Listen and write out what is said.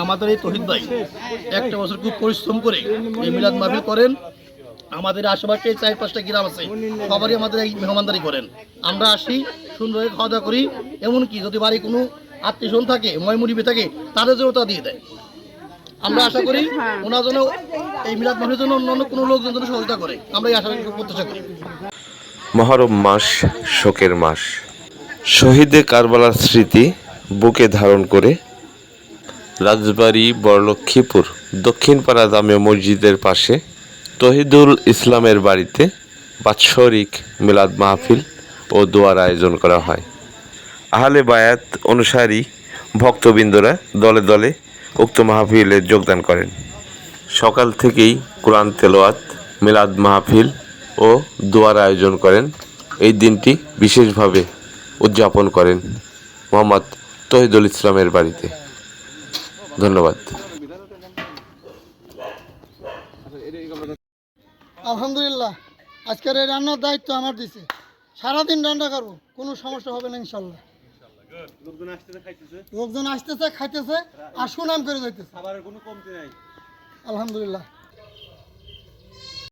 আমাদের এই তহিদ ভাই একটা বছর খুব পরিশ্রম করে এই মিলাদ মাহফিল করেন। আমাদের আশেপাশে 4-5টা গ্রাম আছে, সবারই আমাদের এই মেহমানদারি করেন। আমরা আসি, সুন্দরভাবে খাওয়া দাওয়া করি। এমনকি যদি বাড়ি কোনো আত্মীয়স্বজন থাকে, ময়মুরিবে থাকে, তাদের জন্য তা দিয়ে দেয়। আমরা আশা করি ওনার জন্য এই মিলাদ মাহফিলের জন্য অন্য কোনো লোকজন যেন সহযোগিতা করে, আমরা এই আশা প্রত্যাশা করি। মহরম মাস শোকের মাস। শহীদে কারবালার স্মৃতি বুকে ধারণ করে রাজবাড়ী বড়লক্ষ্মীপুর দক্ষিণপাড়া জামে মসজিদের পাশে তহিদুল ইসলামের বাড়িতে বাৎসরিক মিলাদ মাহফিল ও দোয়ার আয়োজন করা হয়। আহলে বায়াত অনুসারী ভক্তবৃন্দরা দলে দলে উক্ত মাহফিলে যোগদান করেন। সকাল থেকেই কোরআন তেলাওয়াত, মিলাদ মাহফিল ও দোয়ার আয়োজন করেন। এই দিনটি বিশেষভাবে উদযাপন করেন মোহাম্মদ তহিদুল ইসলামের বাড়িতে। ধন্যবাদ। আলহামদুলিল্লাহ, আজকের এই রান্নার দায়িত্ব আমার দিছে। সারাদিন রান্না করবো, কোনো সমস্যা হবে না ইনশাল্লাহ। লোকজন আসতেছে, খাইতেছে আর সুনাম করে যাইতেছে। আলহামদুলিল্লাহ।